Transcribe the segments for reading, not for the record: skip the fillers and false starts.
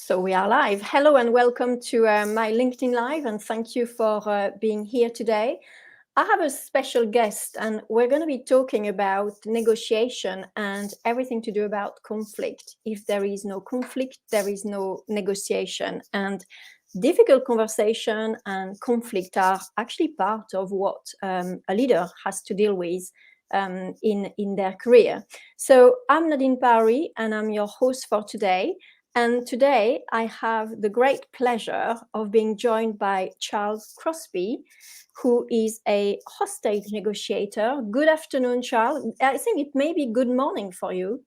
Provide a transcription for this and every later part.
So we are live. Hello and welcome to my LinkedIn Live, and thank you for being here today. I have a special guest, and we're going to be talking about negotiation and everything to do about conflict. If there is no conflict, there is no negotiation. And difficult conversation and conflict are actually part of what a leader has to deal with in their career. So I'm Nadine Parry, and I'm your host for today. And today I have the great pleasure of being joined by Charles Crosby, who is a hostage negotiator. Good afternoon, Charles. I think it may be good morning for you.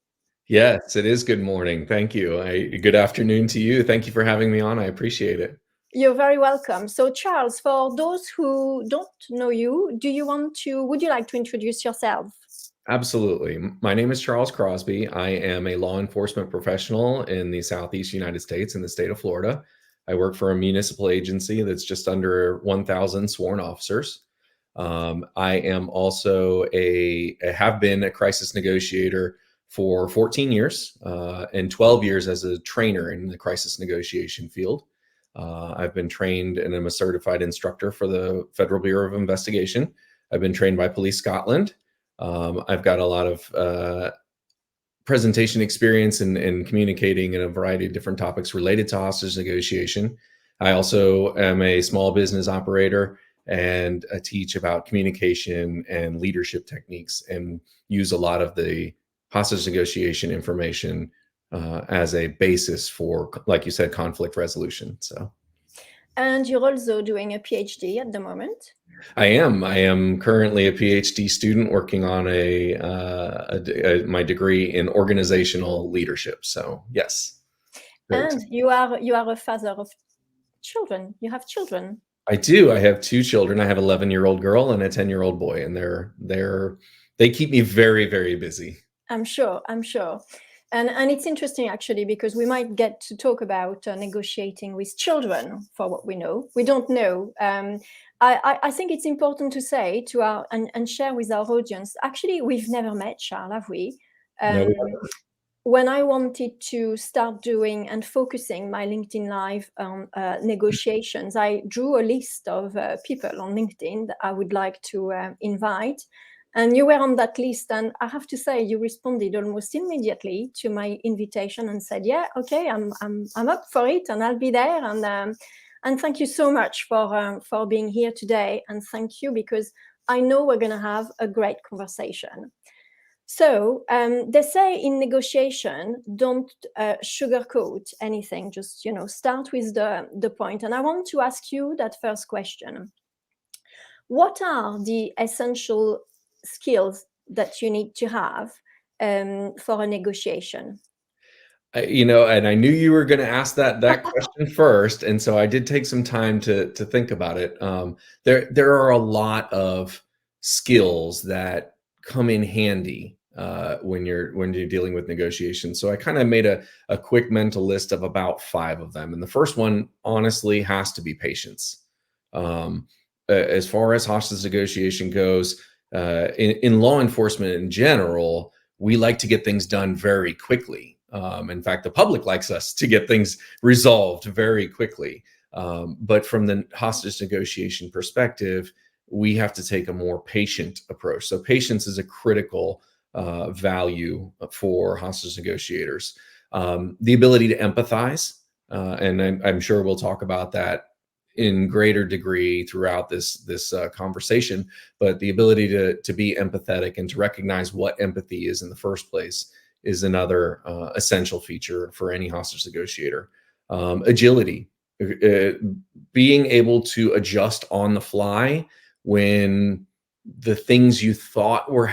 Yes, it is good morning. Thank you. Good afternoon to you. Thank you for having me on. I appreciate it. You're very welcome. So, Charles, for those who don't know you, would you like to introduce yourself? Absolutely. My name is Charles Crosby. I am a law enforcement professional in the Southeast United States in the state of Florida. I work for a municipal agency that's just under 1,000 sworn officers. I am also have been a crisis negotiator for 14 years and 12 years as a trainer in the crisis negotiation field. I've been trained and I'm a certified instructor for the Federal Bureau of Investigation. I've been trained by Police Scotland. I've got a lot of presentation experience and communicating in a variety of different topics related to hostage negotiation. I also am a small business operator and I teach about communication and leadership techniques and use a lot of the hostage negotiation information as a basis for, like you said, conflict resolution. So. And you're also doing a PhD at the moment. I am currently a PhD student working on my degree in organizational leadership. So yes. And you are a father of children. You have children. I do. I have two children. I have an 11-year-old girl and a 10-year-old boy, and they keep me very, very busy. I'm sure. And it's interesting, actually, because we might get to talk about negotiating with children for what we know. We don't know. I think it's important to say and share with our audience, actually, we've never met, Charles, have we? No, when I wanted to start doing and focusing my LinkedIn Live on negotiations, I drew a list of people on LinkedIn that I would like to invite. And you were on that list, and I have to say, you responded almost immediately to my invitation and said, "Yeah, okay, I'm up for it, and I'll be there." And thank you so much for being here today, and thank you because I know we're going to have a great conversation. So they say in negotiation, don't sugarcoat anything. Just start with the point. And I want to ask you that first question: what are the essential skills that you need to have for a negotiation? And I knew you were going to ask that question first, and so I did take some time to think about it. There are a lot of skills that come in handy when you're dealing with negotiations. So I kind of made a quick mental list of about 5 of them, and the first one, honestly, has to be patience. As far as hostage negotiation goes, in law enforcement in general, we like to get things done very quickly. In fact, the public likes us to get things resolved very quickly. But from the hostage negotiation perspective, we have to take a more patient approach. So patience is a critical value for hostage negotiators. The ability to empathize, and I'm sure we'll talk about that in greater degree throughout this conversation, but the ability to be empathetic and to recognize what empathy is in the first place is another essential feature for any hostage negotiator. Agility, being able to adjust on the fly when the things you thought were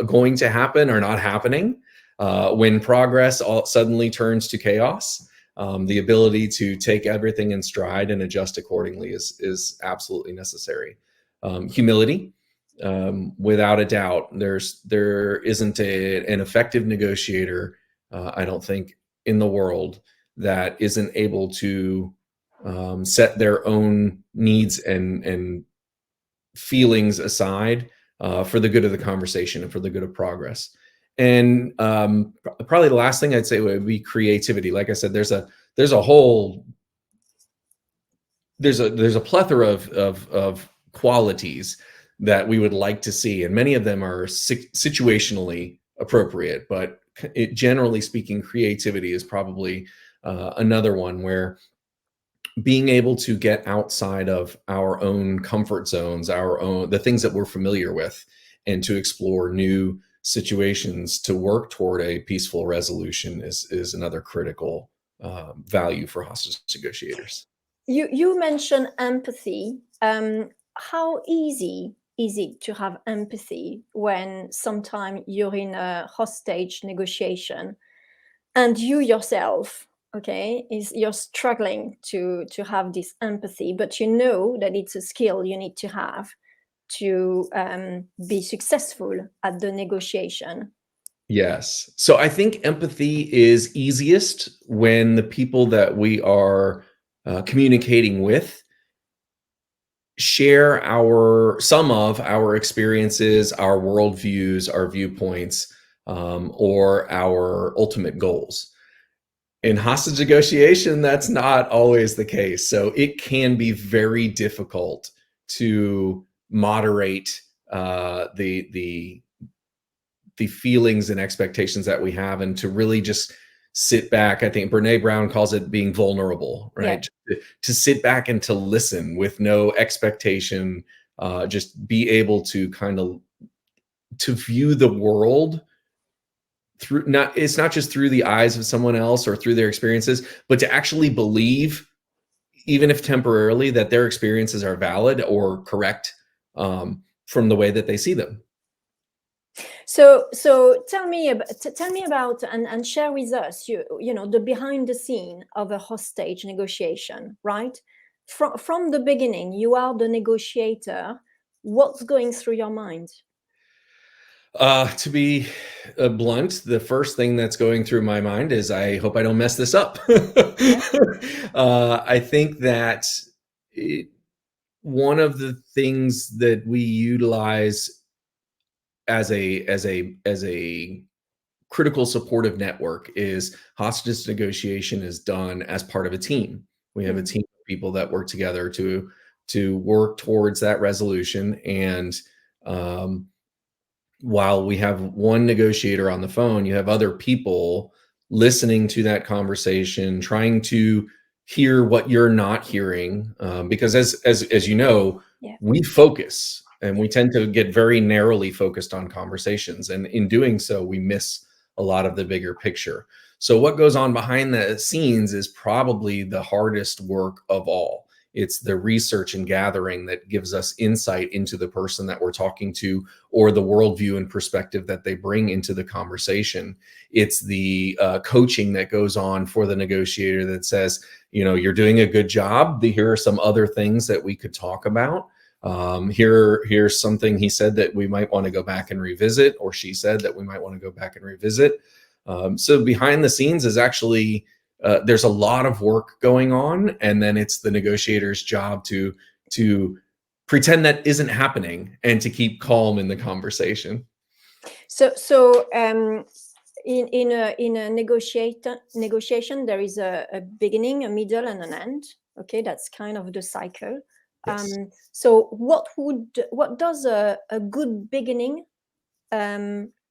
going to happen are not happening, when progress suddenly turns to chaos. The ability to take everything in stride and adjust accordingly is absolutely necessary. Humility, without a doubt, there isn't an effective negotiator, I don't think, in the world that isn't able to set their own needs and feelings aside for the good of the conversation and for the good of progress. And probably the last thing I'd say would be creativity. Like I said, there's there's a whole there's a plethora of qualities that we would like to see, and many of them are situationally appropriate. But generally speaking, creativity is probably another one where being able to get outside of our own comfort zones, the things that we're familiar with, and to explore new situations to work toward a peaceful resolution is another critical value for hostage negotiators. You mentioned empathy. How easy is it to have empathy when sometimes you're in a hostage negotiation and you yourself, okay, is you're struggling to have this empathy, but you know that it's a skill you need to have to be successful at the negotiation. Yes. So I think empathy is easiest when the people that we are communicating with share some of our experiences, our worldviews, our viewpoints, or our ultimate goals. In hostage negotiation, that's not always the case. So it can be very difficult to moderate the feelings and expectations that we have, and to really just sit back. I think Brene Brown calls it being vulnerable, Yeah. right? To sit back and to listen with no expectation, just be able to kind of to view the world through, it's not just through the eyes of someone else or through their experiences, but to actually believe, even if temporarily, that their experiences are valid or correct, from the way that they see them. So tell me about and share with us you know the behind the scene of a hostage negotiation, right? From the beginning, you are the negotiator. What's going through your mind? To be blunt, the first thing that's going through my mind is I hope I don't mess this up. Yeah. I think that it, one of the things that we utilize as a critical supportive network is hostage negotiation is done as part of a team. We have a Mm. team of people that work together to work towards that resolution. And um, while we have one negotiator on the phone, you have other people listening to that conversation, trying to hear what you're not hearing. Because as you know, Yeah. we focus and Yeah. we tend to get very narrowly focused on conversations, and in doing so, we miss a lot of the bigger picture. So what goes on behind the scenes is probably the hardest work of all. It's the research and gathering that gives us insight into the person that we're talking to, or the worldview and perspective that they bring into the conversation. It's the coaching that goes on for the negotiator that says, you're doing a good job. Here are some other things that we could talk about. Here's something he said that we might want to go back and revisit, or she said that we might want to go back and revisit. So behind the scenes is actually there's a lot of work going on, and then it's the negotiator's job to pretend that isn't happening and to keep calm in the conversation. So in a negotiation, there is a beginning, a middle, and an end. Okay, that's kind of the cycle. Yes. So what does a good beginning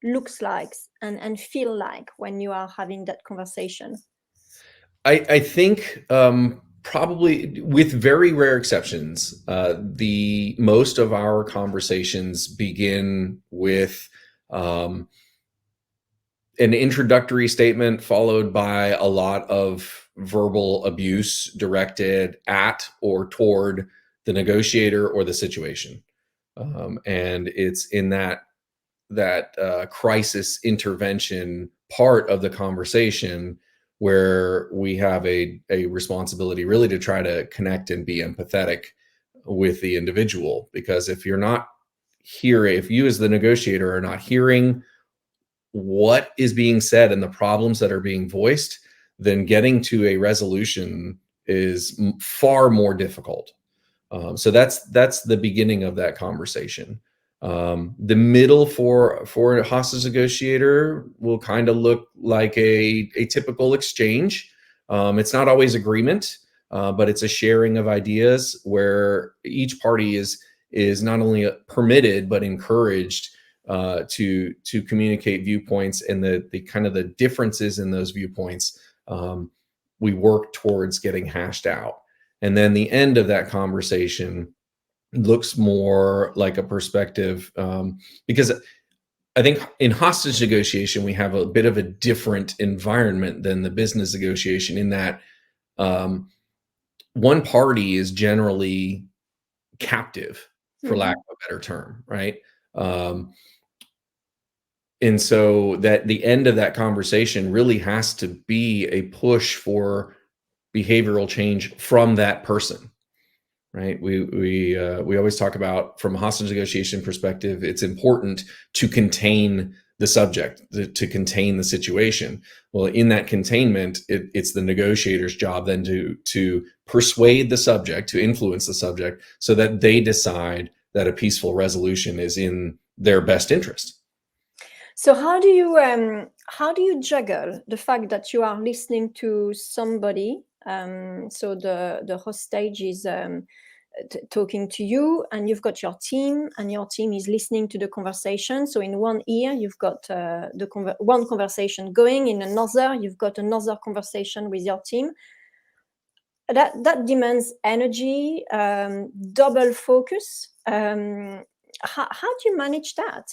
looks like and feel like when you are having that conversation? I think probably, with very rare exceptions, the most of our conversations begin with um, an introductory statement followed by a lot of verbal abuse directed at or toward the negotiator or the situation. And it's in that crisis intervention part of the conversation where we have a responsibility really to try to connect and be empathetic with the individual. Because if you're not hearing, if you as the negotiator are not hearing what is being said and the problems that are being voiced, then getting to a resolution is far more difficult. So that's the beginning of that conversation. The middle for a hostage negotiator will kind of look like a typical exchange. It's not always agreement, but it's a sharing of ideas where each party is not only permitted but encouraged to communicate viewpoints, and the kind of the differences in those viewpoints, we work towards getting hashed out. And then the end of that conversation looks more like a perspective, because I think in hostage negotiation, we have a bit of a different environment than the business negotiation, in that um, one party is generally captive, for lack of a better term, right? Um, and so that the end of that conversation really has to be a push for behavioral change from that person, right? We always talk about, from a hostage negotiation perspective, it's important to contain the subject, to contain the situation. Well, in that containment, it's the negotiator's job then to persuade the subject, to influence the subject, so that they decide that a peaceful resolution is in their best interest. So how do you juggle the fact that you are listening to somebody? So the hostage is talking to you, and you've got your team, and your team is listening to the conversation. So in one ear, you've got one conversation going, in another, you've got another conversation with your team. That demands energy, double focus. How do you manage that?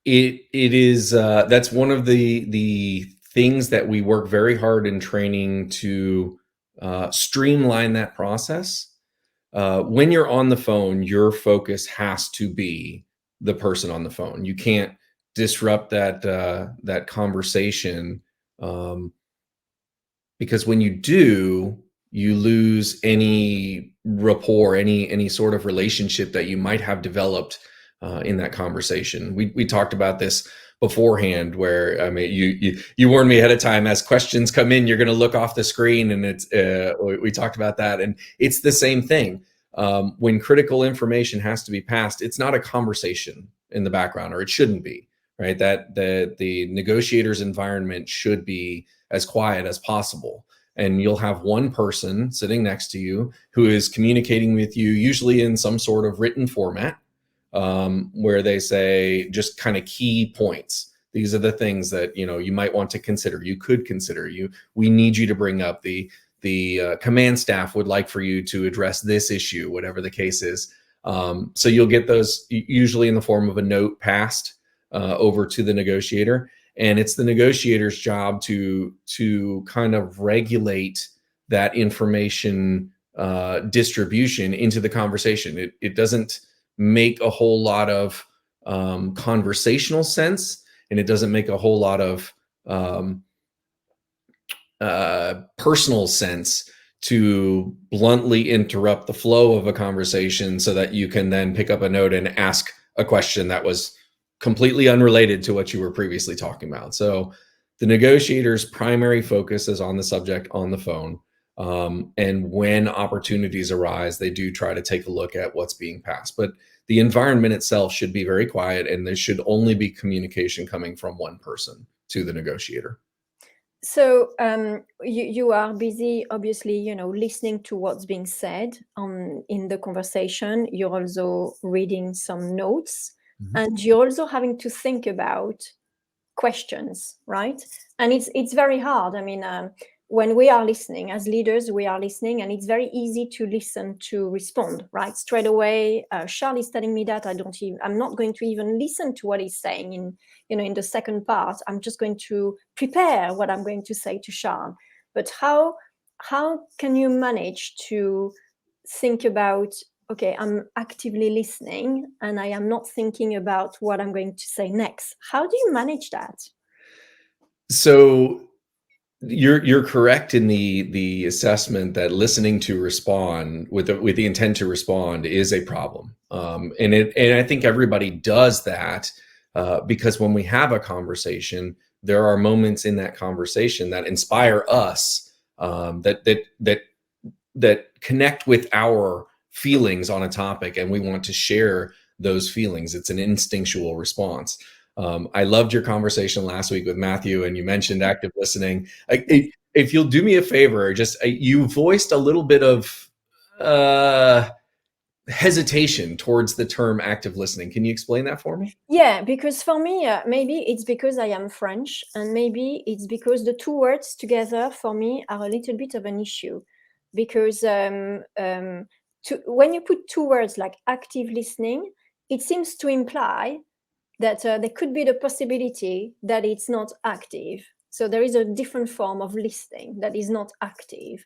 It is that's one of the things that we work very hard in training to streamline that process. When you're on the phone, your focus has to be the person on the phone. You can't disrupt that conversation, um, because when you do, you lose any rapport, any sort of relationship that you might have developed in that conversation. We talked about this beforehand, where I mean, you warned me ahead of time, as questions come in, you're going to look off the screen, and it's we talked about that, and it's the same thing. When critical information has to be passed, it's not a conversation in the background, or it shouldn't be, right? That the negotiator's environment should be as quiet as possible. And you'll have one person sitting next to you who is communicating with you, usually in some sort of written format, where they say just kind of key points. These are the things that you might want to consider. You could consider. We need you to bring up the command staff would like for you to address this issue, whatever the case is. So you'll get those usually in the form of a note passed over to the negotiator. And it's the negotiator's job to kind of regulate that information distribution into the conversation. It doesn't make a whole lot of conversational sense, and it doesn't make a whole lot of personal sense to bluntly interrupt the flow of a conversation, so that you can then pick up a note and ask a question that was completely unrelated to what you were previously talking about. So the negotiator's primary focus is on the subject on the phone. And when opportunities arise, they do try to take a look at what's being passed. But the environment itself should be very quiet, and there should only be communication coming from one person to the negotiator. So you are busy, obviously, listening to what's being said in the conversation. You're also reading some notes, and you're also having to think about questions, right? And it's very hard. I mean, when we are listening as leaders, we are listening, and it's very easy to listen to respond, right? Straight away, Charles is telling me that I'm not going to even listen to what he's saying in the second part. I'm just going to prepare what I'm going to say to Charles. But how can you manage to think about, okay, I'm actively listening, and I am not thinking about what I'm going to say next? How do you manage that? So you're correct in the assessment that listening to respond with the intent to respond is a problem, and I think everybody does that, because when we have a conversation, there are moments in that conversation that inspire us, that connect with our feelings on a topic, and we want to share those feelings. It's an instinctual response. I loved your conversation last week with Matthew, and you mentioned active listening. if you'll do me a favor, just you voiced a little bit of hesitation towards the term active listening. Can you explain that for me? Yeah, because for me, maybe it's because I am French, and maybe it's because the two words together for me are a little bit of an issue. Because when you put two words like active listening, it seems to imply that there could be the possibility that it's not active. So there is a different form of listening that is not active.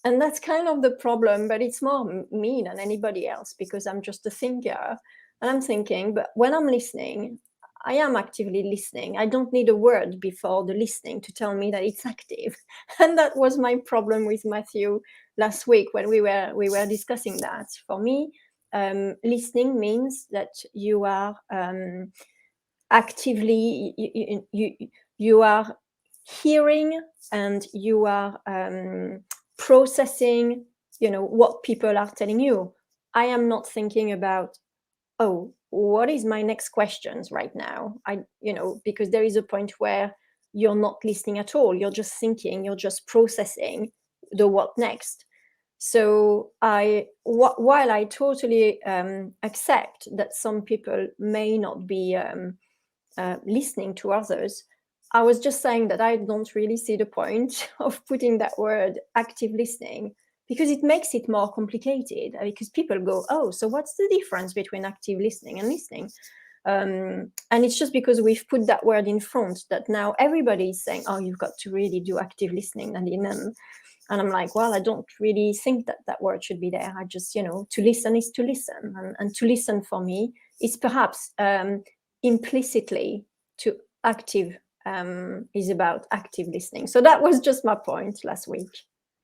And that's kind of the problem, but it's more me than anybody else, because I'm just a thinker and I'm thinking, but when I'm listening, I am actively listening. I don't need a word before the listening to tell me that it's active. And that was my problem with Matthew last week when we were discussing that. For me, listening means that you are actively you are hearing, and you are processing, what people are telling you. I am not thinking about, oh, what is my next questions right now? Because there is a point where you're not listening at all. You're just thinking, you're just processing the what next. So while I totally accept that some people may not be listening to others, I was just saying that I don't really see the point of putting that word active listening, because it makes it more complicated. Because people go, oh, so what's the difference between active listening and listening? And it's just because we've put that word in front that now everybody is saying, oh, you've got to really do active listening, Nadine. And I'm like, well, I don't really think that that word should be there. I just, to listen is to listen. And to listen for me is perhaps implicitly to active, is about active listening. So that was just my point last week.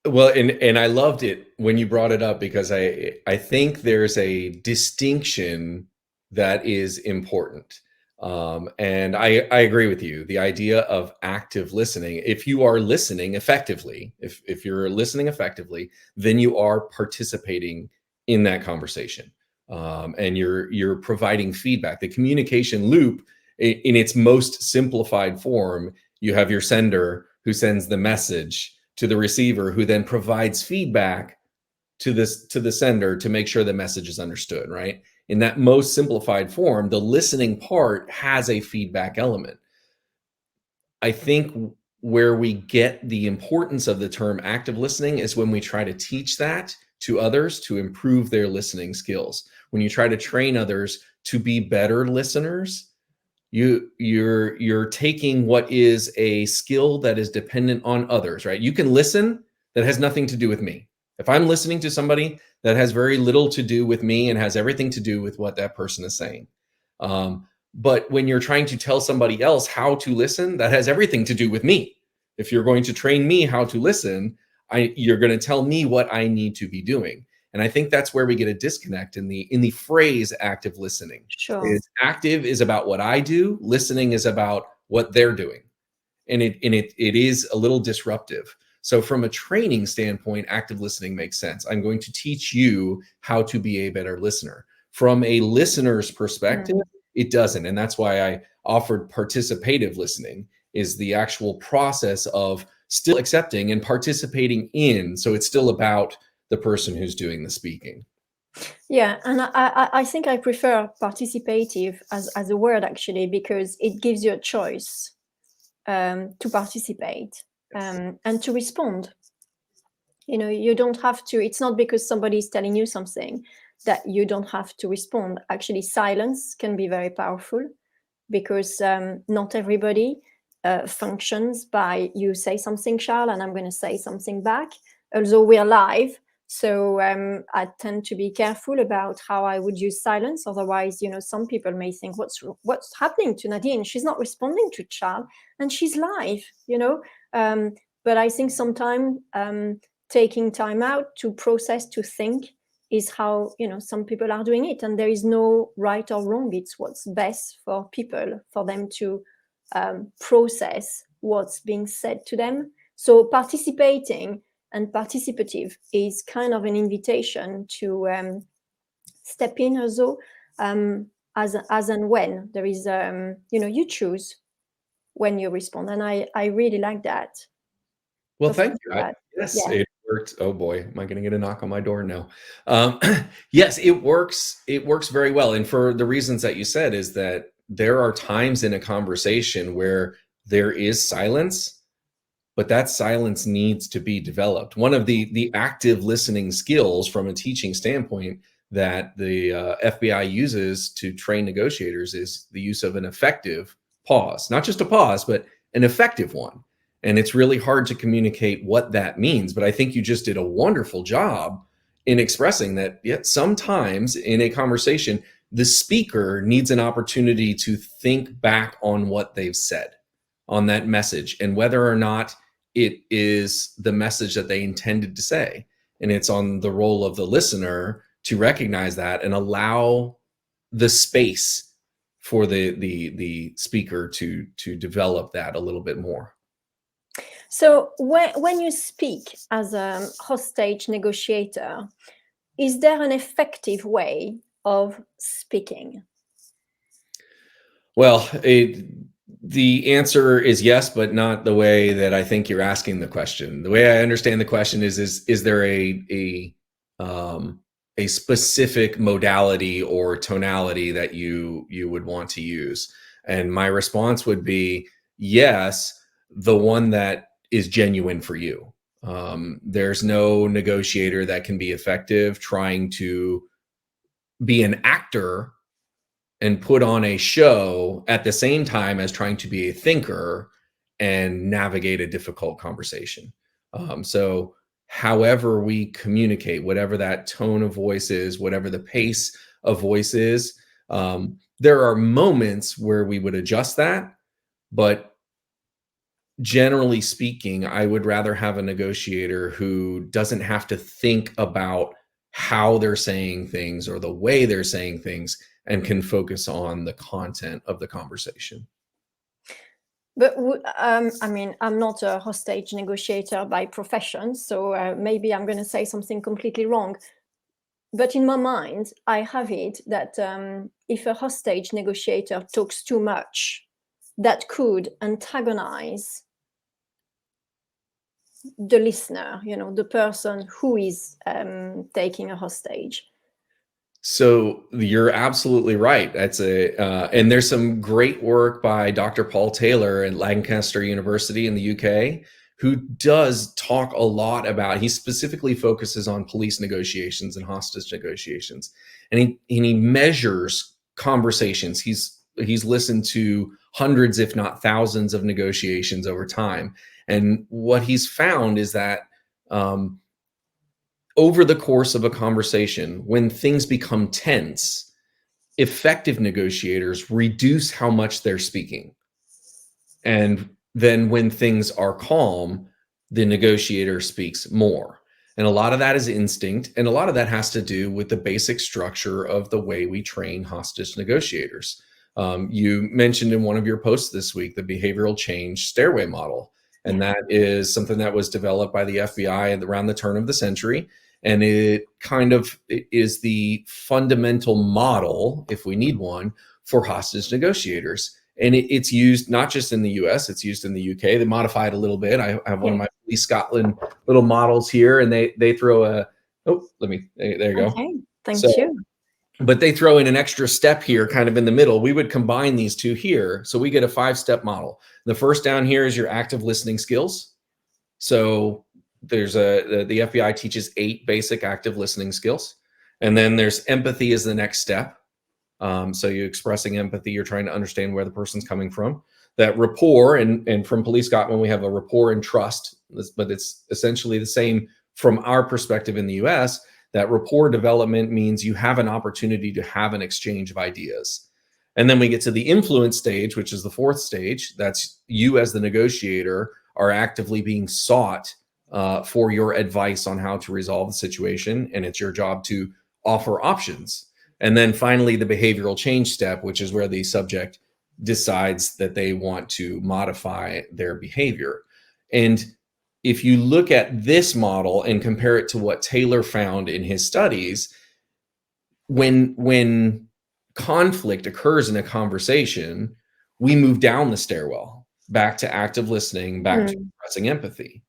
Well, and I loved it when you brought it up, because I think there's a distinction that is important. And I agree with you. The idea of active listening, if you are listening effectively, if you're listening effectively, then you are participating in that conversation. And you're providing feedback. The communication loop, in its most simplified form, you have your sender who sends the message to the receiver, who then provides feedback to the sender to make sure the message is understood, right? In that most simplified form, the listening part has a feedback element. I think where we get the importance of the term active listening is when we try to teach that to others to improve their listening skills. When you try to train others to be better listeners, you're taking what is a skill that is dependent on others, right? You can listen, that has nothing to do with me. If I'm listening to somebody, that has very little to do with me and has everything to do with what that person is saying. But when you're trying to tell somebody else how to listen, that has everything to do with me. If you're going to train me how to listen, you're going to tell me what I need to be doing. And I think that's where we get a disconnect in the phrase active listening. Sure. Is active is about what I do, listening is about what they're doing. And it is a little disruptive. So from a training standpoint, active listening makes sense. I'm going to teach you how to be a better listener. From a listener's perspective, it doesn't. And that's why I offered participative listening, is the actual process of still accepting and participating in. So it's still about the person who's doing the speaking. Yeah, and I think I prefer participative as a word, actually, because it gives you a choice to participate and to respond. You don't have to, it's not because somebody is telling you something that you don't have to respond. Actually, silence can be very powerful, because not everybody functions by you say something, Charles, and I'm going to say something back. Although we're live, so I tend to be careful about how I would use silence. Otherwise, some people may think, what's happening to Nadine? She's not responding to Charles, and she's live. But I think sometimes taking time out to process, to think, is how some people are doing it, and there is no right or wrong. It's what's best for people, for them to process what's being said to them. So participating and participative is kind of an invitation to step in also, as and when there is you choose when you respond, and I really like that. Well, thank Often you. do that. Yes, Yeah. it worked. Oh boy, am I going to get a knock on my door? No. Um, yes, it works. It works very well. And for the reasons that you said, is that there are times in a conversation where there is silence, but that silence needs to be developed. One of the active listening skills from a teaching standpoint that the FBI uses to train negotiators is the use of an effective pause, not just a pause, but an effective one. And it's really hard to communicate what that means. But I think you just did a wonderful job in expressing that. Yet sometimes in a conversation, the speaker needs an opportunity to think back on what they've said, on that message, and whether or not it is the message that they intended to say. And it's on the role of the listener to recognize that and allow the space for the speaker to develop that a little bit more. So when you speak as a hostage negotiator, is there an effective way of speaking? Well, the answer is yes, but not the way that I think you're asking the question. The way I understand the question is there um, a specific modality or tonality that you would want to use? And my response would be yes, the one that is genuine for you. There's no negotiator that can be effective trying to be an actor and put on a show at the same time as trying to be a thinker and navigate a difficult conversation. So, however we communicate, whatever that tone of voice is, whatever the pace of voice is, there are moments where we would adjust that. But generally speaking, I would rather have a negotiator who doesn't have to think about how they're saying things or the way they're saying things and can focus on the content of the conversation. But I mean, I'm not a hostage negotiator by profession, so maybe I'm going to say something completely wrong. But in my mind, I have it that if a hostage negotiator talks too much, that could antagonize the listener, the person who is taking a hostage. So you're absolutely right. That's and there's some great work by Dr. Paul Taylor at Lancaster University in the UK, who does talk a lot about, he specifically focuses on police negotiations and hostage negotiations. And he measures conversations. He's listened to hundreds, if not thousands, of negotiations over time. And what he's found is that over the course of a conversation, when things become tense, effective negotiators reduce how much they're speaking. And then when things are calm, the negotiator speaks more. And a lot of that is instinct. And a lot of that has to do with the basic structure of the way we train hostage negotiators. You mentioned in one of your posts this week the behavioral change stairway model. And Yeah. that is something that was developed by the FBI around the turn of the century. And it kind of is the fundamental model, if we need one, for hostage negotiators. And it's used not just in the US, it's used in the UK. They modify it a little bit. I have one of Yeah. my Police Scotland little models here, and they throw a, oh, there you go. Okay. So, Thank you. but they throw in an extra step here kind of in the middle. We would combine these two here. So we get a 5-step model. The first down here is your active listening skills. So there's the FBI teaches 8 basic active listening skills. And then there's empathy is the next step. So you're expressing empathy, you're trying to understand where the person's coming from. That rapport, and from Police Scotland, we have a rapport and trust, but it's essentially the same from our perspective in the US. That rapport development means you have an opportunity to have an exchange of ideas. And then we get to the influence stage, which is the 4th stage. That's you as the negotiator are actively being sought for your advice on how to resolve the situation. And it's your job to offer options. And then finally, the behavioral change step, which is where the subject decides that they want to modify their behavior. And if you look at this model and compare it to what Taylor found in his studies, when conflict occurs in a conversation, we move down the stairwell back to active listening, back to Mm. expressing empathy.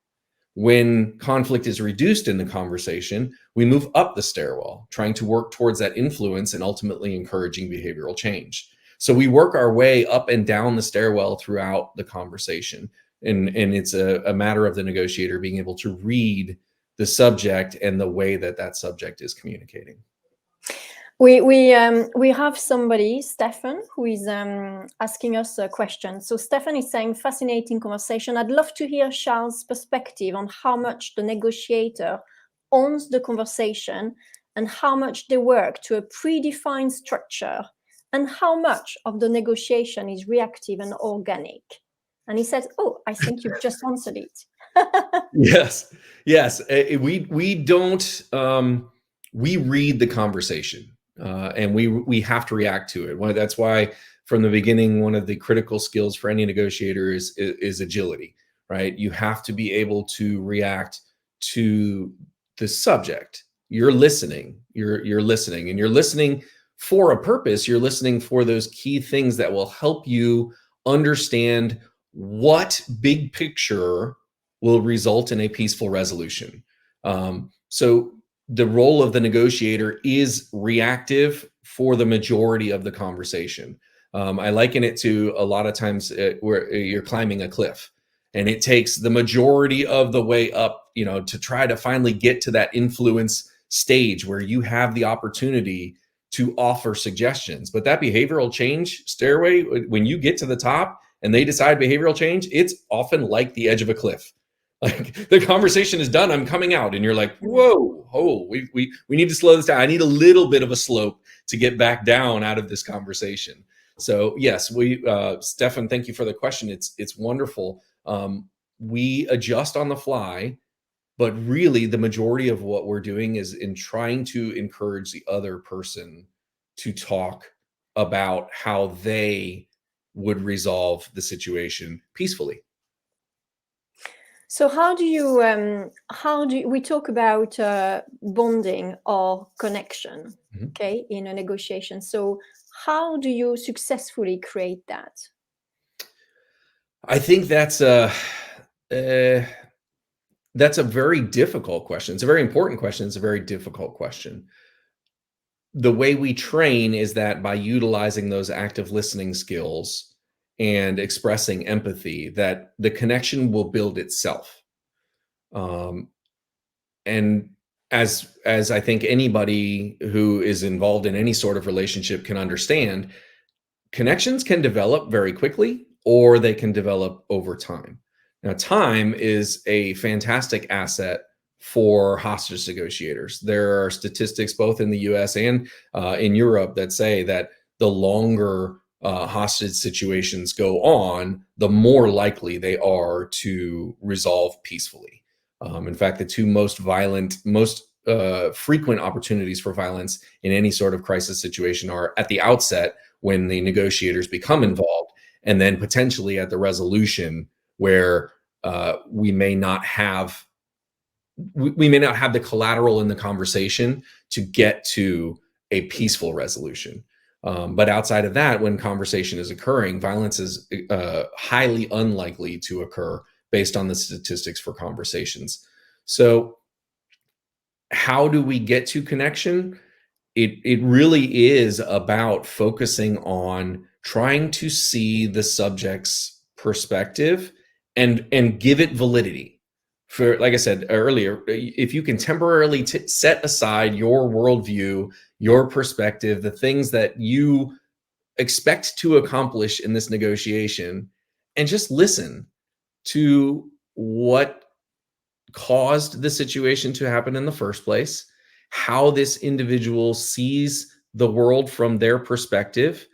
When conflict is reduced in the conversation, we move up the stairwell, trying to work towards that influence and ultimately encouraging behavioral change. So we work our way up and down the stairwell throughout the conversation. And it's a matter of the negotiator being able to read the subject and the way that that subject is communicating. We have somebody, Stefan, who is asking us a question. So Stefan is saying, fascinating conversation. I'd love to hear Charles' perspective on how much the negotiator owns the conversation and how much they work to a predefined structure and how much of the negotiation is reactive and organic. And he says, oh, I think you've just answered it. Yes, yes. We don't. We read the conversation, and we have to react to it. That's why, from the beginning, one of the critical skills for any negotiator is agility. Right? You have to be able to react to the subject. You're listening. You're listening, and you're listening for a purpose. You're listening for those key things that will help you understand what big picture will result in a peaceful resolution. So the role of the negotiator is reactive for the majority of the conversation. I liken it to a lot of times where you're climbing a cliff and it takes the majority of the way up, to try to finally get to that influence stage where you have the opportunity to offer suggestions. But that behavioral change stairway, when you get to the top and they decide behavioral change, it's often like the edge of a cliff. Like the conversation is done, I'm coming out, and you're like, whoa, we need to slow this down. I need a little bit of a slope to get back down out of this conversation. So yes, Stefan, thank you for the question. It's wonderful. We adjust on the fly, but really the majority of what we're doing is in trying to encourage the other person to talk about how they would resolve the situation peacefully. So how do you we talk about bonding or connection, okay, in a negotiation. So how do you successfully create that? I think that's a very difficult question. It's a very important question. It's a very difficult question. The way we train is that by utilizing those active listening skills and expressing empathy, that the connection will build itself. And as I think anybody who is involved in any sort of relationship can understand, connections can develop very quickly or they can develop over time. Now, time is a fantastic asset for hostage negotiators. There are statistics both in the US and in Europe that say that the longer hostage situations go on, the more likely they are to resolve peacefully. In fact, the two most frequent opportunities for violence in any sort of crisis situation are at the outset when the negotiators become involved, and then potentially at the resolution where we may not have the collateral in the conversation to get to a peaceful resolution. But outside of that, when conversation is occurring, violence is highly unlikely to occur based on the statistics for conversations. So how do we get to connection? It really is about focusing on trying to see the subject's perspective and give it validity. For, like I said earlier, if you can temporarily set aside your worldview, your perspective, the things that you expect to accomplish in this negotiation, and just listen to what caused the situation to happen in the first place, how this individual sees the world from their perspective,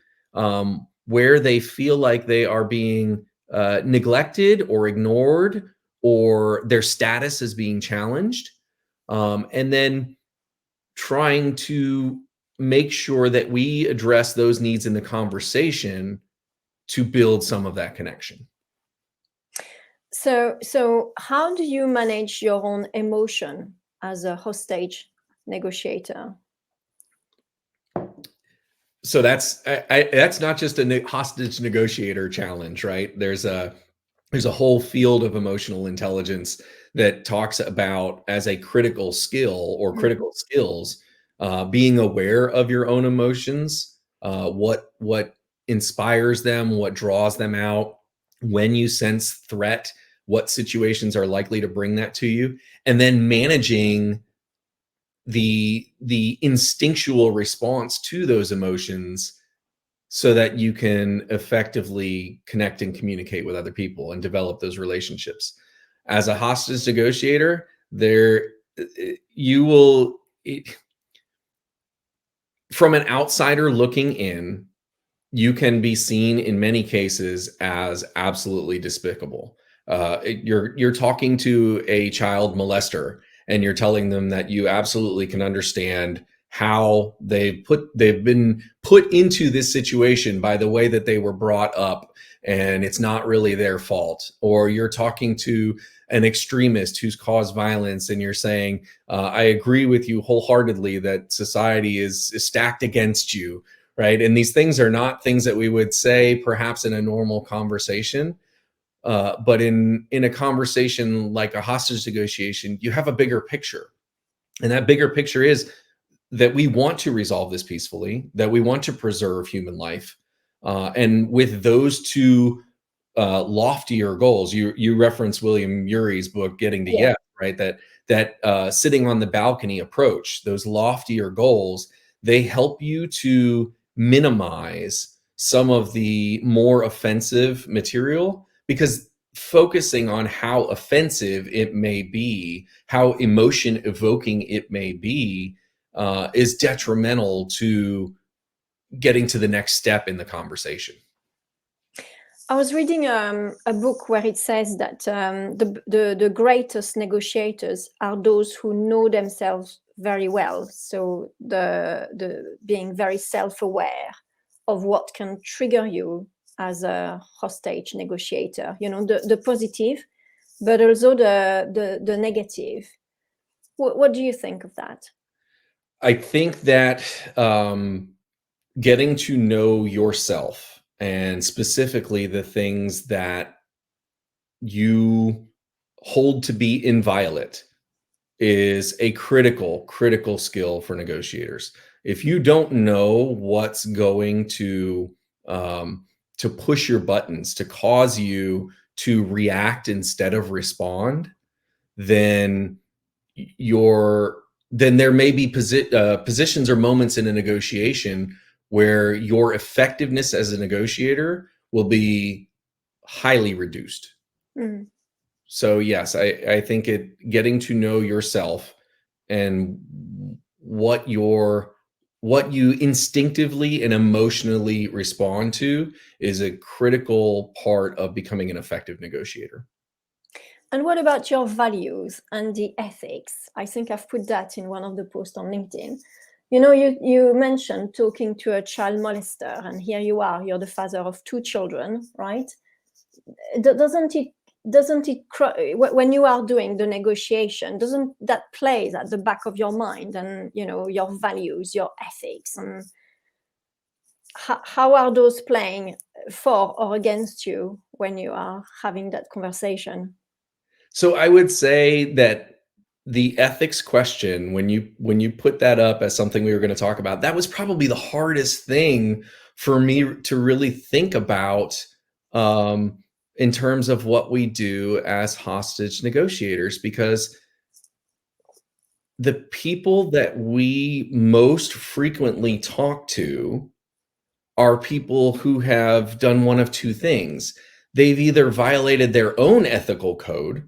where they feel like they are being neglected or ignored, or their status is being challenged, and then trying to make sure that we address those needs in the conversation to build some of that connection. So how do you manage your own emotion as a hostage negotiator? So that's not just a hostage negotiator challenge, right? There's a whole field of emotional intelligence that talks about as a critical skill or Mhm. critical skills, being aware of your own emotions, what inspires them, what draws them out, when you sense threat, what situations are likely to bring that to you, and then managing the instinctual response to those emotions so that you can effectively connect and communicate with other people and develop those relationships. As a hostage negotiator, there you will from an outsider looking in, you can be seen in many cases as absolutely despicable. You're talking to a child molester, and you're telling them that you absolutely can understand how they've been put into this situation by the way that they were brought up, and it's not really their fault. Or you're talking to an extremist who's caused violence, and you're saying, "I agree with you wholeheartedly that society is stacked against you." Right? And these things are not things that we would say perhaps in a normal conversation. But in a conversation like a hostage negotiation, you have a bigger picture. And that bigger picture is that we want to resolve this peacefully, that we want to preserve human life. And with those two loftier goals. You reference William Urey's book, Getting to Yeah. Yes, right? That sitting on the balcony approach, those loftier goals, they help you to minimize some of the more offensive material because focusing on how offensive it may be, how emotion evoking it may be, is detrimental to getting to the next step in the conversation. I was reading a book where it says that the greatest negotiators are those who know themselves very well. So the being very self-aware of what can trigger you as a hostage negotiator. You know, the positive, but also the negative. What do you think of that? I think that getting to know yourself and specifically the things that you hold to be inviolate is a critical skill for negotiators. If you don't know what's going to push your buttons to cause you to react instead of respond, then your then there may be positions or moments in a negotiation where your effectiveness as a negotiator will be highly reduced. Mm. So yes, I think getting to know yourself and what your what you instinctively and emotionally respond to is a critical part of becoming an effective negotiator. And what about your values and the ethics? I think I've put that in one of the posts on LinkedIn. You know, you mentioned talking to a child molester, and here you are, you're the father of two children, right? Doesn't it when you are doing the negotiation, doesn't that plays at the back of your mind, and you know your values, your ethics, and how are those playing for or against you when you are having that conversation? So I would say that the ethics question, when you put that up as something we were going to talk about, that was probably the hardest thing for me to really think about um, in terms of what we do as hostage negotiators, because the people that we most frequently talk to are people who have done one of two things. They've either violated their own ethical code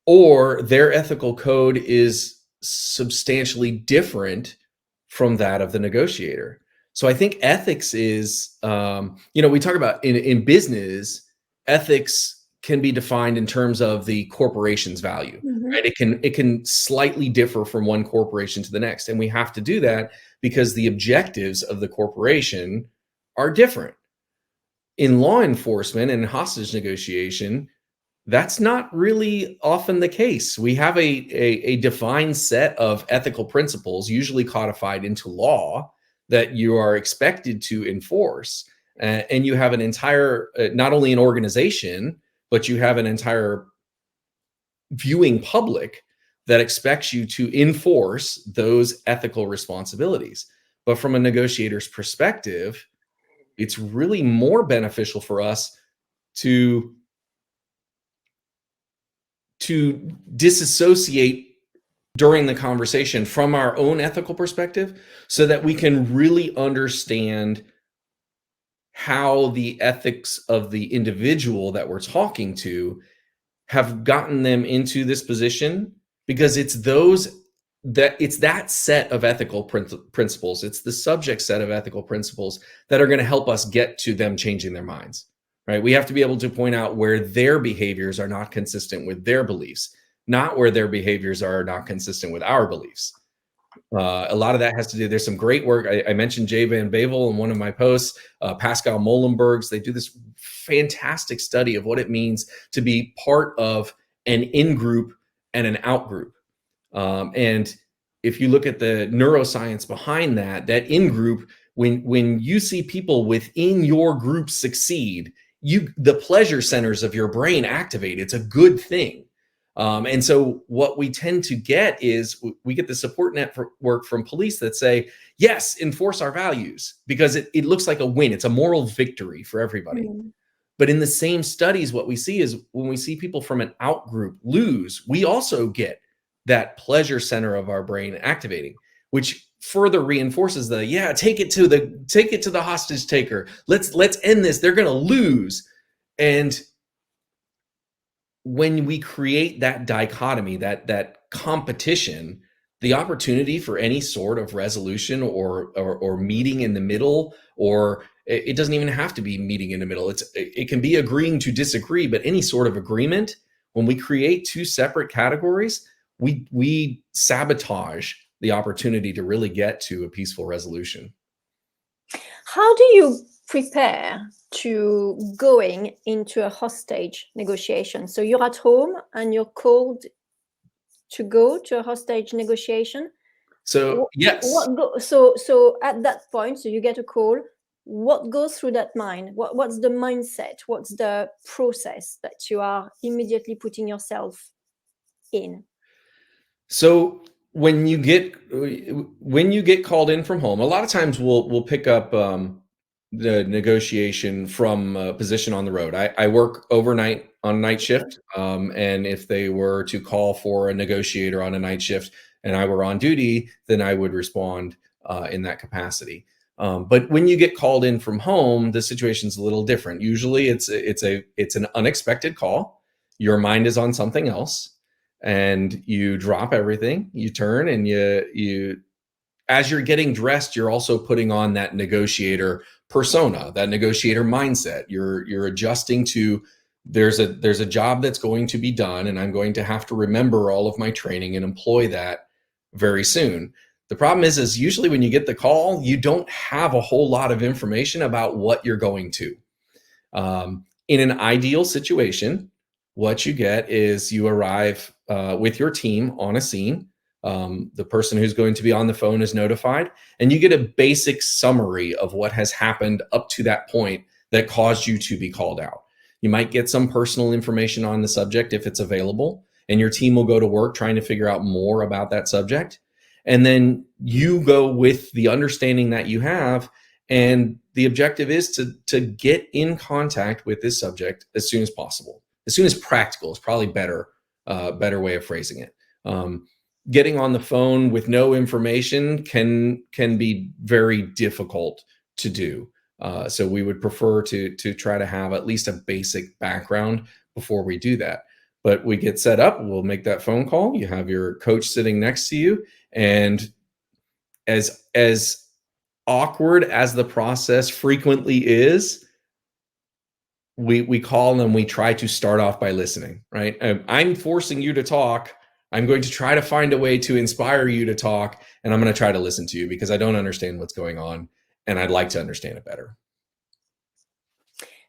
or their ethical code is substantially different from that of the negotiator. So I think ethics is, we talk about in business, ethics can be defined in terms of the corporation's value, Mhm. right? It can slightly differ from one corporation to the next, and we have to do that because the objectives of the corporation are different. In law enforcement and hostage negotiation, that's not really often the case. We have a defined set of ethical principles, usually codified into law, that you are expected to enforce. And you have an entire, not only an organization, but you have an entire viewing public that expects you to enforce those ethical responsibilities. But from a negotiator's perspective, it's really more beneficial for us to disassociate during the conversation from our own ethical perspective so that we can really understand how the ethics of the individual that we're talking to have gotten them into this position, because it's that set of ethical principles, it's the subject set of ethical principles that are going to help us get to them changing their minds, right? We have to be able to point out where their behaviors are not consistent with their beliefs, not where their behaviors are not consistent with our beliefs. A lot of that has to do, there's some great work. I mentioned Jay Van Bavel in one of my posts, Pascal Molenberg's. They do this fantastic study of what it means to be part of an in-group and an out-group. And if you look at the neuroscience behind that in-group, when you see people within your group succeed, the pleasure centers of your brain activate. It's a good thing. And so what we tend to get is we get the support network from police that say, yes, enforce our values, because it looks like a win. It's a moral victory for everybody. But in the same studies, what we see is when we see people from an out group lose, we also get that pleasure center of our brain activating, which further reinforces take it to the hostage taker. Let's end this. They're going to lose. And when we create that dichotomy, that competition, the opportunity for any sort of resolution or meeting in the middle, or it doesn't even have to be meeting in the middle. It can be agreeing to disagree, but any sort of agreement, when we create two separate categories, we sabotage the opportunity to really get to a peaceful resolution. How do you prepare to going into a hostage negotiation? So you're at home and you're called to go to a hostage negotiation. So yes. So at that point, so you get a call. What goes through that mind? What's the mindset? What's the process that you are immediately putting yourself in? So when you get called in from home, a lot of times we'll pick up the negotiation from a position on the road. I work overnight on night shift, and if they were to call for a negotiator on a night shift and I were on duty, then I would respond in that capacity. But when you get called in from home, the situation's a little different. Usually it's an unexpected call. Your mind is on something else, and you drop everything, you turn, and you as you're getting dressed, you're also putting on that negotiator persona, that negotiator mindset. You're adjusting to, there's a job that's going to be done, and I'm going to have to remember all of my training and employ that very soon. The problem is usually when you get the call, you don't have a whole lot of information about what you're going to. In an ideal situation, what you get is you arrive with your team on a scene. The person who's going to be on the phone is notified, and you get a basic summary of what has happened up to that point that caused you to be called out. You might get some personal information on the subject if it's available, and your team will go to work trying to figure out more about that subject. And then you go with the understanding that you have, and the objective is to get in contact with this subject as soon as possible. As soon as practical is probably better way of phrasing it. Getting on the phone with no information can be very difficult to do. So we would prefer to try to have at least a basic background before we do that. But we get set up, we'll make that phone call. You have your coach sitting next to you, and as awkward as the process frequently is, we call and we try to start off by listening, right? I'm forcing you to talk. I'm going to try to find a way to inspire you to talk, and I'm going to try to listen to you because I don't understand what's going on, and I'd like to understand it better.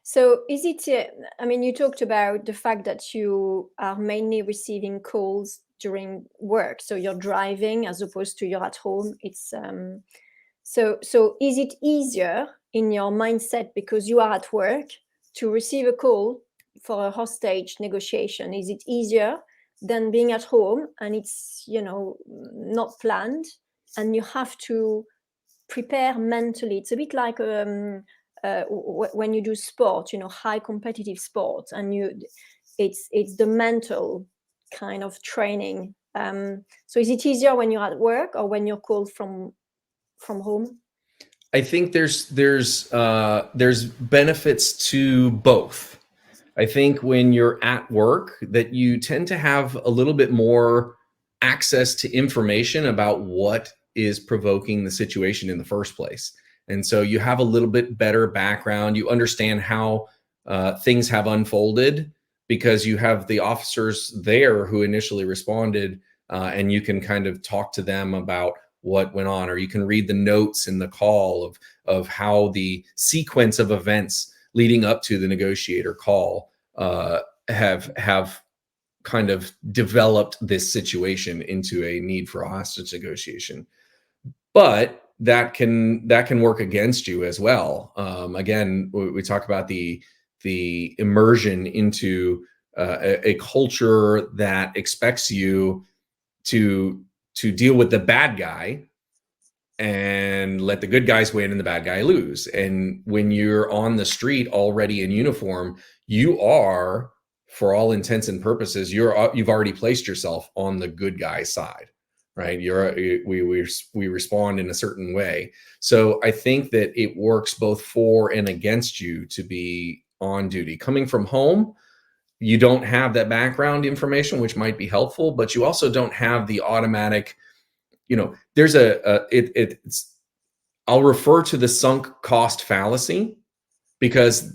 So is it, I mean, you talked about the fact that you are mainly receiving calls during work. So you're driving as opposed to you're at home. It's so is it easier in your mindset because you are at work to receive a call for a hostage negotiation? Is it easier than being at home and it's, not planned, and you have to prepare mentally. It's a bit like when you do sport, high competitive sport, and it's the mental kind of training. So is it easier when you're at work or when you're called from home? I think there's benefits to both. I think when you're at work that you tend to have a little bit more access to information about what is provoking the situation in the first place. And so you have a little bit better background. You understand how things have unfolded because you have the officers there who initially responded, and you can kind of talk to them about what went on, or you can read the notes in the call of how the sequence of events leading up to the negotiator call have kind of developed this situation into a need for a hostage negotiation. But that can work against you as well. Again, we talk about the immersion into a culture that expects you to deal with the bad guy and let the good guys win and the bad guy lose. And when you're on the street already in uniform, you are, for all intents and purposes, you've already placed yourself on the good guy side, right? We respond in a certain way. So I think that it works both for and against you to be on duty. Coming from home, you don't have that background information, which might be helpful, but you also don't have the automatic, there's it's I'll refer to the sunk cost fallacy, because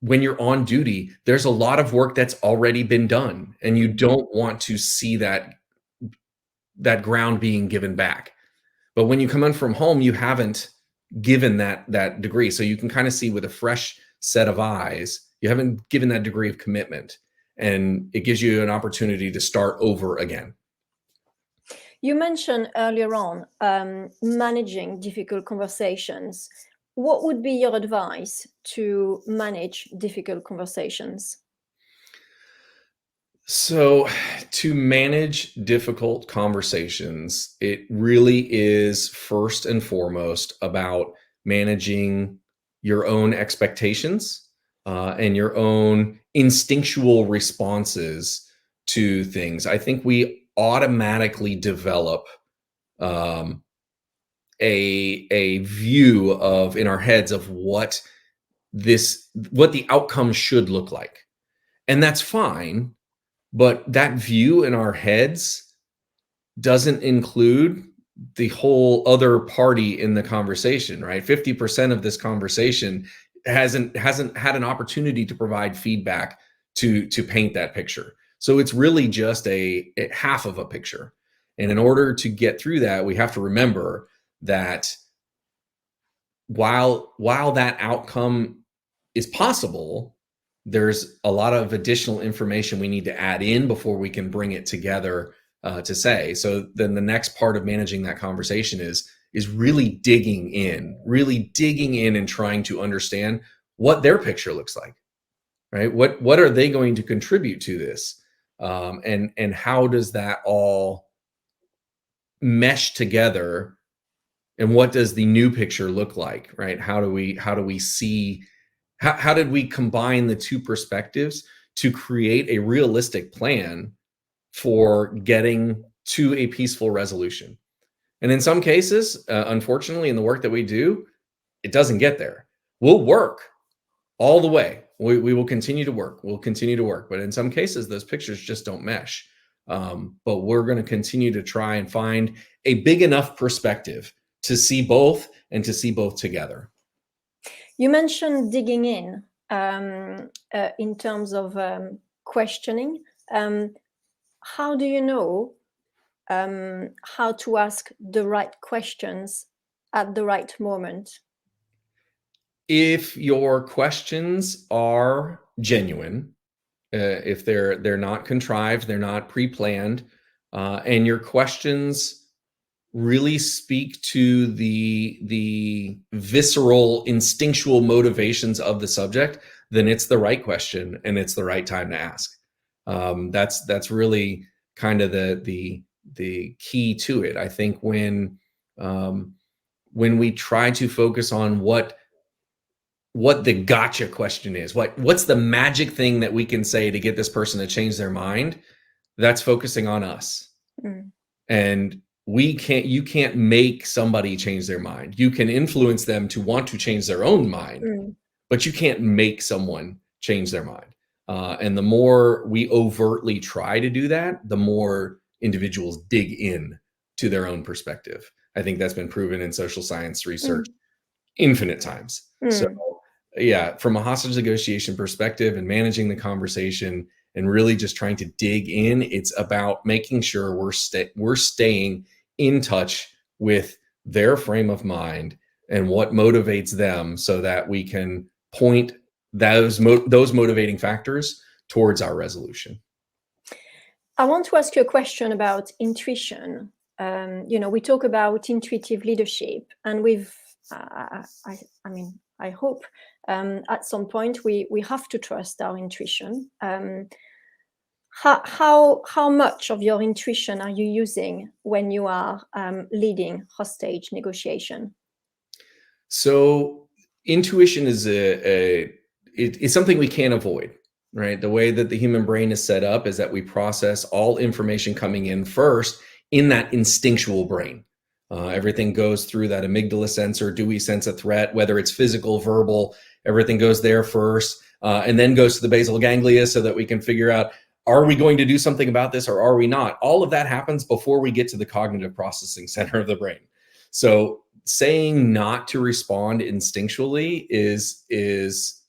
when you're on duty, there's a lot of work that's already been done, and you don't want to see that ground being given back. But when you come in from home, you haven't given that degree. So you can kind of see with a fresh set of eyes, you haven't given that degree of commitment, and it gives you an opportunity to start over again. You mentioned earlier on managing difficult conversations. What would be your advice to manage difficult conversations? So, to manage difficult conversations, it really is first and foremost about managing your own expectations and your own instinctual responses to things. I think we automatically develop um, a view of in our heads of what the outcome should look like, and that's fine. But that view in our heads doesn't include the whole other party in the conversation, right? 50% of this conversation hasn't had an opportunity to provide feedback to paint that picture. So it's really just a half of a picture. And in order to get through that, we have to remember that while that outcome is possible, there's a lot of additional information we need to add in before we can bring it together to say. So then the next part of managing that conversation is really digging in and trying to understand what their picture looks like, right? What are they going to contribute to this? And how does that all mesh together? And what does the new picture look like, right? How do we see, how did we combine the two perspectives to create a realistic plan for getting to a peaceful resolution? And in some cases, unfortunately, in the work that we do, it doesn't get there. We'll work all the way. We will continue to work. We'll continue to work. But in some cases, those pictures just don't mesh. But we're going to continue to try and find a big enough perspective to see both and to see both together. You mentioned digging in terms of questioning. How do you know how to ask the right questions at the right moment? If your questions are genuine, if they're not contrived, they're not pre-planned, and your questions really speak to the visceral, instinctual motivations of the subject, then it's the right question and it's the right time to ask. That's really kind of the key to it. I think when we try to focus on what the gotcha question is, what's the magic thing that we can say to get this person to change their mind, that's focusing on us. Mm. And you can't make somebody change their mind. You can influence them to want to change their own mind, but you can't make someone change their mind. And the more we overtly try to do that, the more individuals dig in to their own perspective. I think that's been proven in social science research infinite times. So yeah, from a hostage negotiation perspective and managing the conversation and really just trying to dig in, it's about making sure we're staying in touch with their frame of mind and what motivates them, so that we can point those motivating factors towards our resolution. I want to ask you a question about intuition. We talk about intuitive leadership, and I hope at some point we have to trust our intuition. How much of your intuition are you using when you are leading hostage negotiation? So intuition is it's something we can't avoid, right? The way that the human brain is set up is that we process all information coming in first in that instinctual brain. Everything goes through that amygdala sensor. Do we sense a threat, whether it's physical, verbal? Everything goes there first, and then goes to the basal ganglia so that we can figure out, are we going to do something about this or are we not? All of that happens before we get to the cognitive processing center of the brain. So saying not to respond instinctually is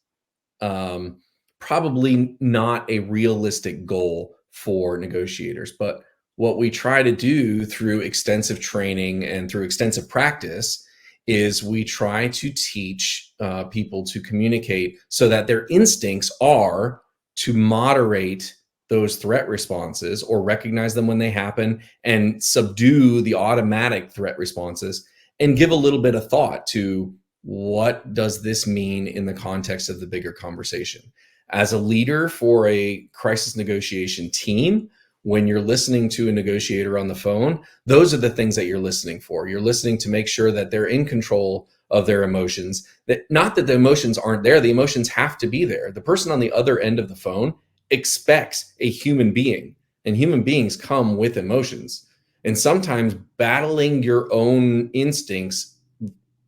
probably not a realistic goal for negotiators. But what we try to do through extensive training and through extensive practice is we try to teach people to communicate so that their instincts are to moderate those threat responses or recognize them when they happen and subdue the automatic threat responses, and give a little bit of thought to, what does this mean in the context of the bigger conversation? As a leader for a crisis negotiation team, when you're listening to a negotiator on the phone, those are the things that you're listening for. You're listening to make sure that they're in control of their emotions. That not that the emotions aren't there, the emotions have to be there. The person on the other end of the phone expects a human being, and human beings come with emotions. And sometimes battling your own instincts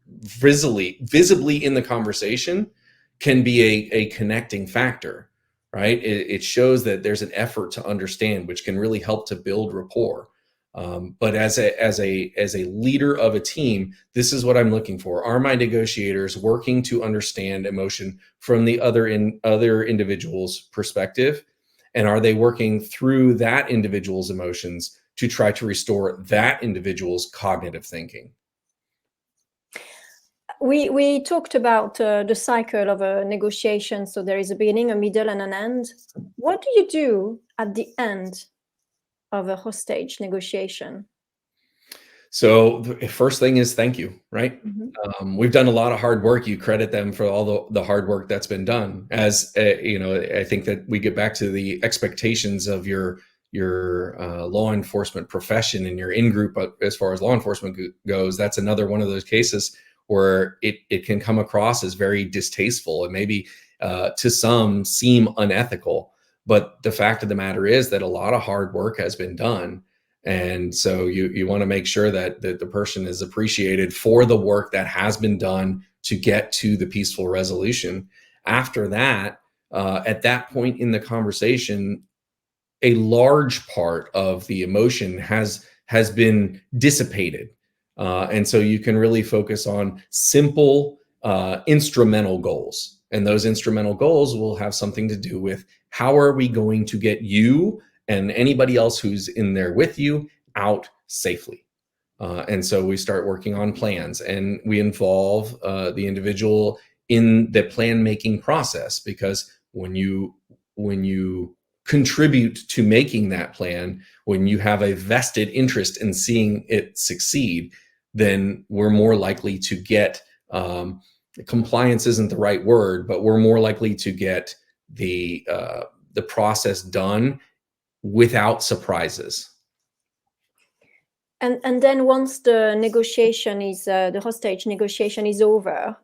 visibly in the conversation can be a connecting factor, right? It shows that there's an effort to understand, which can really help to build rapport. But as a leader of a team, this is what I'm looking for. Are my negotiators working to understand emotion from the other individual's perspective? And are they working through that individual's emotions to try to restore that individual's cognitive thinking? We talked about the cycle of a negotiation. So there is a beginning, a middle, and an end. What do you do at the end of a hostage negotiation? So the first thing is thank you, right? Mm-hmm. We've done a lot of hard work. You credit them for all the hard work that's been done. As I think that we get back to the expectations of your law enforcement profession and your in-group as far as law enforcement goes. That's another one of those cases where it can come across as very distasteful and maybe to some seem unethical. But the fact of the matter is that a lot of hard work has been done. And so you want to make sure that the person is appreciated for the work that has been done to get to the peaceful resolution. After that, at that point in the conversation, a large part of the emotion has been dissipated. And so you can really focus on simple instrumental goals. And those instrumental goals will have something to do with, how are we going to get you and anybody else who's in there with you out safely? And so we start working on plans, and we involve the individual in the plan making process, because when you contribute to making that plan, when you have a vested interest in seeing it succeed, then we're more likely to get compliance isn't the right word, but we're more likely to get the process done without surprises. And then once the negotiation is the hostage negotiation is over,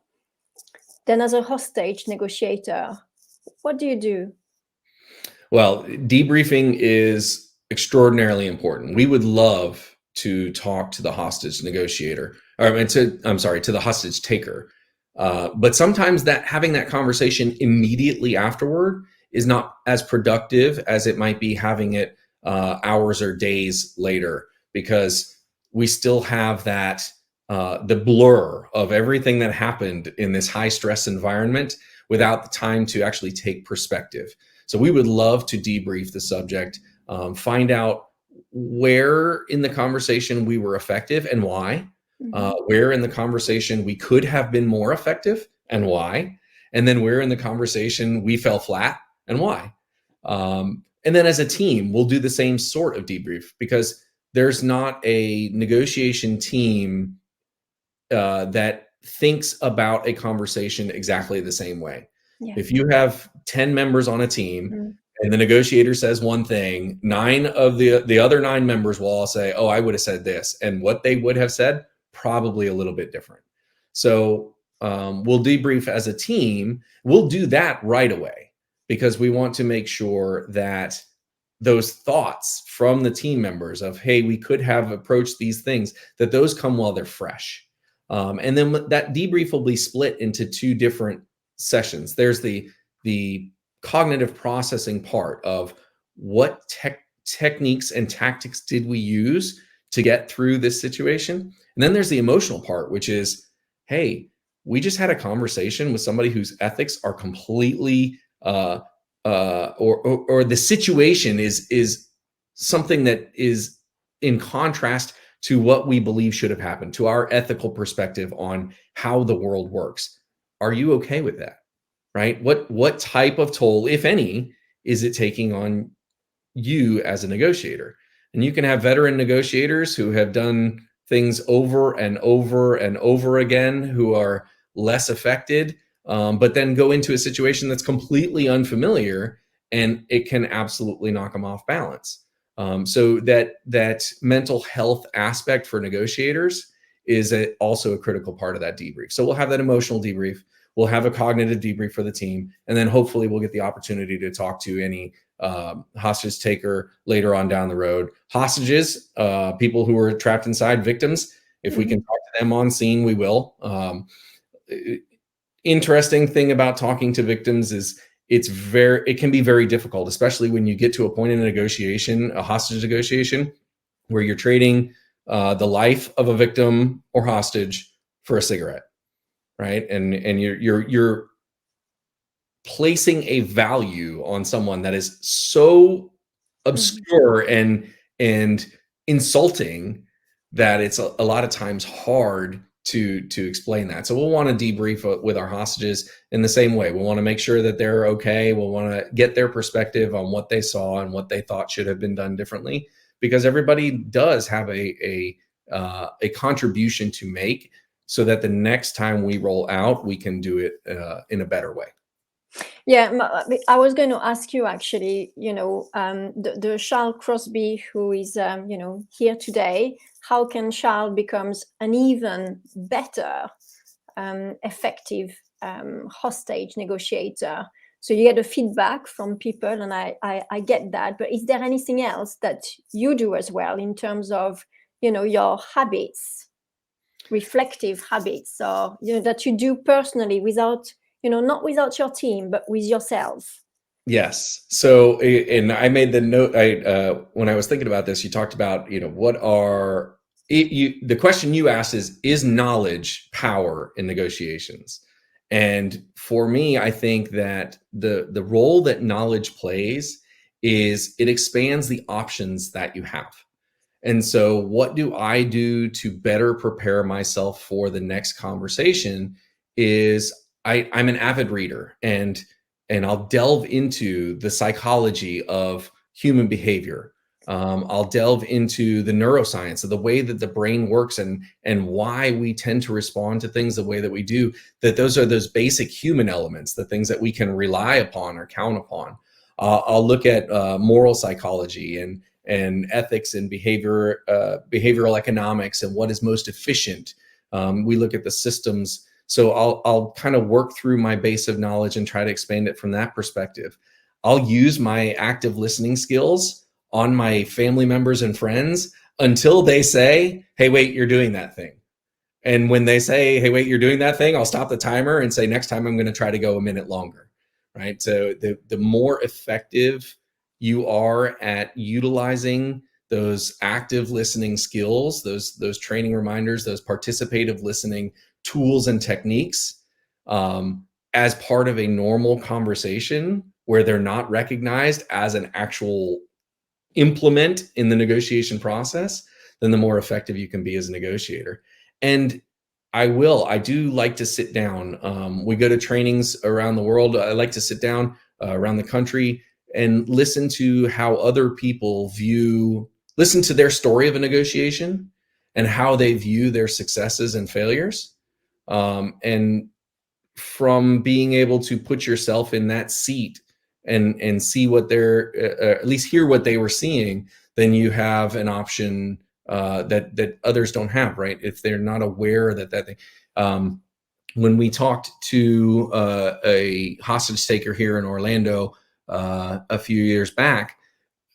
then as a hostage negotiator, what do you do? Well, debriefing is extraordinarily important. We would love to talk to the hostage negotiator, or to the hostage taker. But sometimes that having that conversation immediately afterward is not as productive as it might be having it hours or days later, because we still have that the blur of everything that happened in this high stress environment without the time to actually take perspective. So we would love to debrief the subject, find out where in the conversation we were effective and why, where in the conversation we could have been more effective and why, and then where in the conversation we fell flat and why. And then as a team, we'll do the same sort of debrief, because there's not a negotiation team that thinks about a conversation exactly the same way. Yeah. If you have 10 members on a team and the negotiator says one thing, 9 of the other 9 members will all say, oh, I would have said this. And what they would have said, probably a little bit different. So we'll debrief as a team. We'll do that right away, because we want to make sure that those thoughts from the team members of, hey, we could have approached these things, that those come while they're fresh. And then that debrief will be split into 2 different sessions. There's the cognitive processing part of what techniques and tactics did we use to get through this situation. And then there's the emotional part, which is, hey, we just had a conversation with somebody whose ethics are completely or the situation is something that is in contrast to what we believe should have happened, to our ethical perspective on how the world works. Are you okay with that? Right? What type of toll, if any, is it taking on you as a negotiator? And you can have veteran negotiators who have done things over and over and over again, who are less affected, but then go into a situation that's completely unfamiliar, and it can absolutely knock them off balance. So that mental health aspect for negotiators is also a critical part of that debrief. So we'll have that emotional debrief. We'll have a cognitive debrief for the team, and then hopefully we'll get the opportunity to talk to any hostage taker later on down the road. Hostages, people who are trapped inside, victims, if we can talk to them on scene, we will. Interesting thing about talking to victims is it can be very difficult, especially when you get to a point in a negotiation, a hostage negotiation, where you're trading the life of a victim or hostage for a cigarette, right? And you're placing a value on someone that is so obscure and insulting that it's a lot of times hard to explain that. So we'll want to debrief with our hostages in the same way. We'll want to make sure that they're okay. We'll want to get their perspective on what they saw and what they thought should have been done differently, because everybody does have a contribution to make, so that the next time we roll out, we can do it in a better way. Yeah, I was going to ask you actually, the Charles Crosby who is, here today, how can Charles becomes an even better, effective hostage negotiator? So you get a feedback from people, and I get that. But is there anything else that you do as well in terms of, your habits, reflective habits, or that you do personally without, not without your team, but with yourself? Yes. So, and I made the note, when I was thinking about this, you talked about, the question you asked is knowledge power in negotiations? And for me, I think that the role that knowledge plays is it expands the options that you have. And so what do I do to better prepare myself for the next conversation is I'm an avid reader, and I'll delve into the psychology of human behavior. I'll delve into the neuroscience of the way that the brain works, and why we tend to respond to things the way that we do, that those are those basic human elements, the things that we can rely upon or count upon. I'll look at moral psychology and ethics and behavioral economics and what is most efficient. We look at the systems. So I'll kind of work through my base of knowledge and try to expand it from that perspective. I'll use my active listening skills on my family members and friends until they say, hey, wait, you're doing that thing. And when they say, hey, wait, you're doing that thing, I'll stop the timer and say, next time I'm going to try to go a minute longer, right? So the more effective you are at utilizing those active listening skills, those training reminders, those participative listening tools and techniques, as part of a normal conversation where they're not recognized as an actual implement in the negotiation process, then the more effective you can be as a negotiator. And I do like to sit down. We go to trainings around the world. I like to sit down around the country and listen to how other people listen to their story of a negotiation and how they view their successes and failures. And from being able to put yourself in that seat and see what they're at least hear what they were seeing, then you have an option that others don't have, right? If they're not aware that thing. When we talked to a hostage taker here in Orlando a few years back,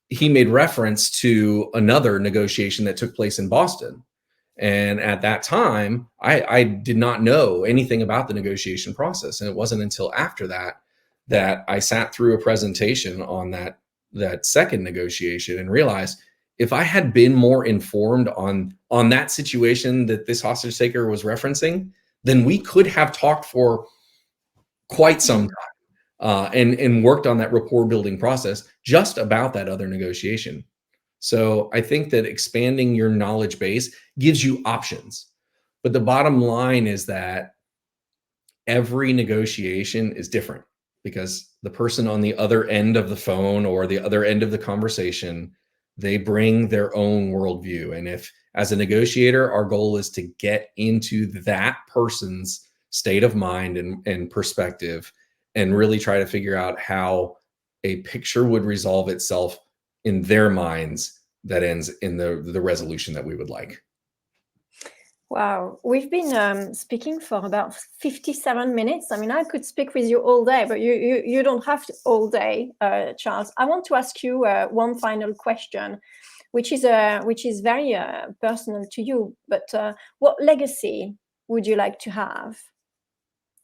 he made reference to another negotiation that took place in Boston. And at that time, I did not know anything about the negotiation process. And it wasn't until after that I sat through a presentation on that second negotiation and realized if I had been more informed on that situation that this hostage taker was referencing, then we could have talked for quite some time and worked on that rapport building process just about that other negotiation. So I think that expanding your knowledge base gives you options. But the bottom line is that every negotiation is different because the person on the other end of the phone or the other end of the conversation, they bring their own worldview. And if, as a negotiator, our goal is to get into that person's state of mind and perspective and really try to figure out how a picture would resolve itself in their minds that ends in the resolution that we would like. Wow, we've been speaking for about 57 minutes. I mean, I could speak with you all day, but you don't have to all day, Charles. I want to ask you one final question, which is very personal to you. But what legacy would you like to have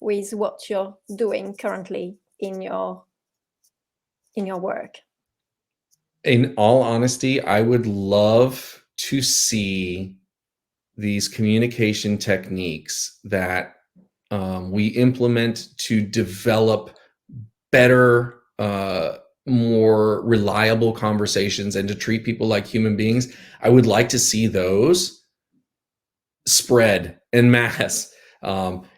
with what you're doing currently in your work? In all honesty, I would love to see these communication techniques that we implement to develop better, more reliable conversations and to treat people like human beings. I would like to see those spread en masse.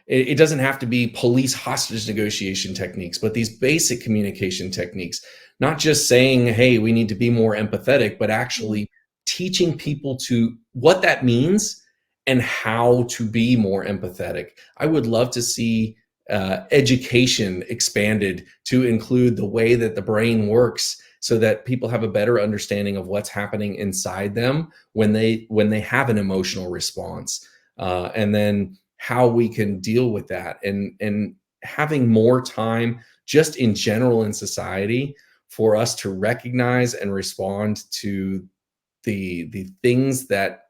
It doesn't have to be police hostage negotiation techniques, but these basic communication techniques, not just saying, hey, we need to be more empathetic, but actually teaching people to what that means and how to be more empathetic. I would love to see education expanded to include the way that the brain works so that people have a better understanding of what's happening inside them when they have an emotional response, and then how we can deal with that, and having more time just in general in society for us to recognize and respond to the things that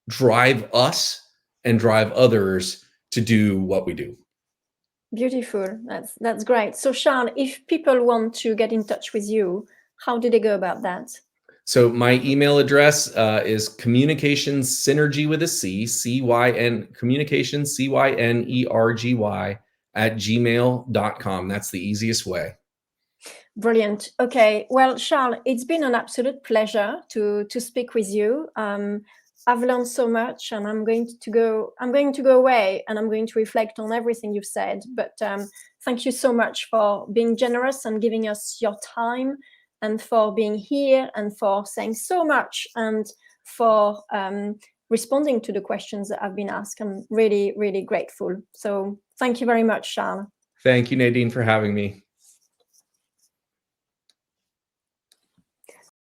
drive us and drive others to do what we do. Beautiful. That's great. So, Charles, if people want to get in touch with you, how do they go about that? So my email address is communications synergy with a C, communications, CYNERGY @gmail.com. That's the easiest way. Brilliant. Okay. Well, Charles, it's been an absolute pleasure to speak with you. I've learned so much, and I'm going to go away and I'm going to reflect on everything you've said. But thank you so much for being generous and giving us your time, and for being here, and for saying so much, and for responding to the questions that have been asked. I'm really, really grateful. So thank you very much, Charles. Thank you, Nadine, for having me.